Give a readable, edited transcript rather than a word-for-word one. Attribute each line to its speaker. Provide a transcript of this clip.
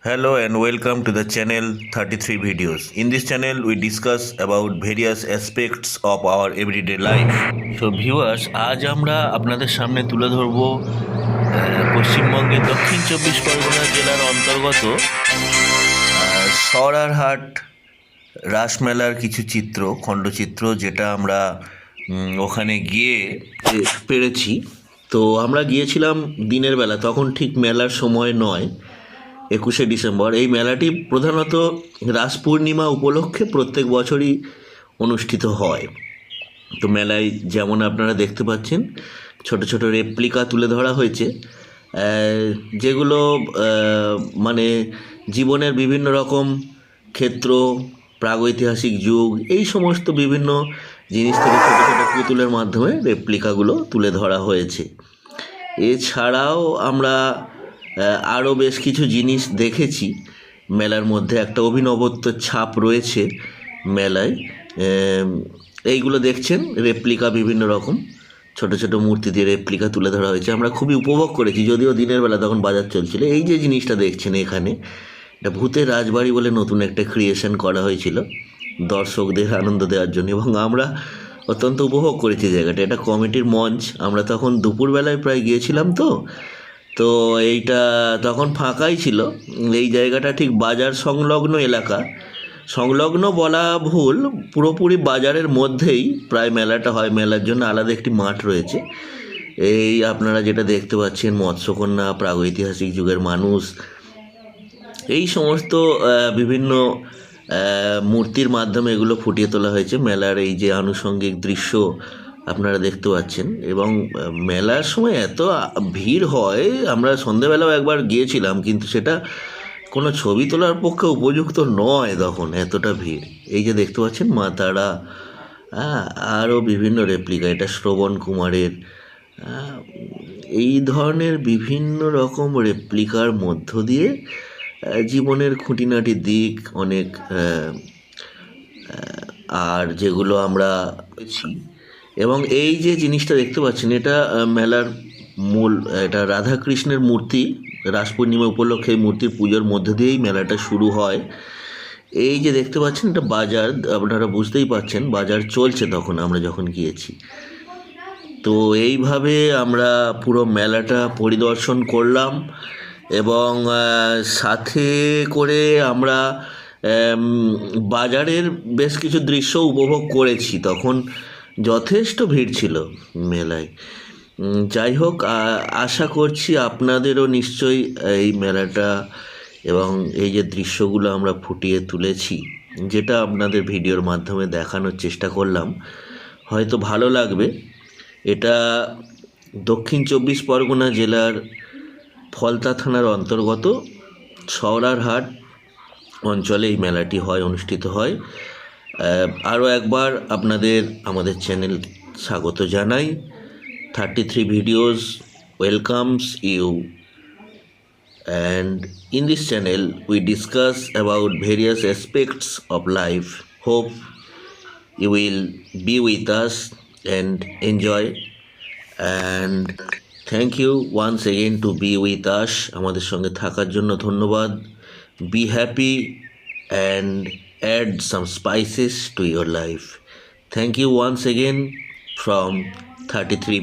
Speaker 1: Hello and welcome to the channel 33 videos. In this channel we discuss about various aspects of our everyday life. So viewers, আজ আমরা আপনাদের সামনে তুলে ধরব পশ্চিমবঙ্গের দক্ষিণ চব্বিশ পরগনা জেলার অন্তর্গত সরারহাট রাসমেলার কিছু চিত্র, খণ্ডচিত্র, যেটা আমরা ওখানে গিয়ে পেরেছি। তো আমরা গিয়েছিলাম দিনের বেলা, তখন ঠিক মেলার সময় নয়, 21শে ডিসেম্বর। এই মেলাটি প্রধানত রাস পূর্ণিমা উপলক্ষে প্রত্যেক বছরই অনুষ্ঠিত হয়। তো মেলায় যেমন আপনারা দেখতে পাচ্ছেন ছোট ছোট রেপ্লিকা তুলে ধরা হয়েছে, যেগুলো মানে জীবনের বিভিন্ন রকম ক্ষেত্র, প্রাগৈতিহাসিক যুগ, এই সমস্ত বিভিন্ন জিনিস থেকে ছোটো ছোটো পুতুলের মাধ্যমে রেপ্লিকাগুলো তুলে ধরা হয়েছে। এছাড়াও আমরা আরও বেশ কিছু জিনিস দেখেছি মেলার মধ্যে। একটা অভিনবত্ব ছাপ রয়েছে মেলায়। এইগুলো দেখছেন রেপ্লিকা, বিভিন্ন রকম ছোট ছোট মূর্তি দিয়ে রেপ্লিকা তুলে ধরা হয়েছে। আমরা খুবই উপভোগ করেছি, যদিও দিনের বেলা তখন বাজার চলছিল। এই যে জিনিসটা দেখছেন এখানে, এটা ভূতের রাজবাড়ি বলে নতুন একটা ক্রিয়েশন করা হয়েছিল দর্শকদের আনন্দ দেওয়ার জন্য, এবং আমরা অত্যন্ত উপভোগ করেছি জায়গাটা। এটা কমিটির মঞ্চ। আমরা তখন দুপুরবেলায় প্রায় গিয়েছিলাম, তো এইটা তখন ফাঁকাই ছিল। এই জায়গাটা ঠিক বাজার সংলগ্ন এলাকা, সংলগ্ন বলা ভুল, পুরোপুরি বাজারের মধ্যেই প্রায় মেলাটা হয়। মেলার জন্য আলাদা একটি মাঠ রয়েছে। এই আপনারা যেটা দেখতে পাচ্ছেন, মৎস্যকন্যা, প্রাগৈতিহাসিক যুগের মানুষ, এই সমস্ত বিভিন্ন মূর্তির মাধ্যমে এগুলো ফুটিয়ে তোলা হয়েছে। মেলার এই যে আনুষঙ্গিক দৃশ্য আপনারা দেখতে পাচ্ছেন। এবং মেলার সময় এত ভিড় হয়, আমরা সন্ধেবেলাও একবার গিয়েছিলাম, কিন্তু সেটা কোনো ছবি তোলার পক্ষে উপযুক্ত নয়, তখন এতটা ভিড়। এই যে দেখতে পাচ্ছেন মা তারা, আরও বিভিন্ন রেপ্লিকা, এটা শ্রবণ কুমারের, এই ধরনের বিভিন্ন রকম রেপ্লিকার মধ্য দিয়ে জীবনের খুঁটিনাটি দিক অনেক, আর যেগুলো আমরা পেয়েছি। এবং এই যে জিনিসটা দেখতে পাচ্ছেন, এটা মেলার মূল, এটা রাধাকৃষ্ণের মূর্তি। রাস পূর্ণিমা উপলক্ষে এই মূর্তির পুজোর মধ্য দিয়েই মেলাটা শুরু হয়। এই যে দেখতে পাচ্ছেন, এটা বাজার, আপনারা বুঝতেই পাচ্ছেন বাজার চলছে তখন আমরা যখন গিয়েছি। তো এইভাবে আমরা পুরো মেলাটা পরিদর্শন করলাম, এবং সাথে করে আমরা বাজারের বেশ কিছু দৃশ্য উপভোগ করেছি। তখন যথেষ্ট ভিড় ছিল মেলায়। যাই হোক, আশা করছি আপনাদেরও নিশ্চয়ই এই মেলাটা এবং এই যে দৃশ্যগুলো আমরা ফুটিয়ে তুলেছি, যেটা আপনাদের ভিডিওর মাধ্যমে দেখানোর চেষ্টা করলাম, হয়তো ভালো লাগবে। এটা দক্ষিণ চব্বিশ পরগনা জেলার ফলতা থানার অন্তর্গত সরারহাট অঞ্চলে এই মেলাটি হয়, অনুষ্ঠিত হয়। আরও একবার আপনাদের আমাদের চ্যানেল স্বাগত জানাই। 33 videos welcomes you, and in this channel we discuss about various aspects of life. Hope you will be with us and enjoy, and thank you once again to be with us. আমাদের সঙ্গে থাকার জন্য ধন্যবাদ। Be happy and add some spices to your life. Thank you once again from 33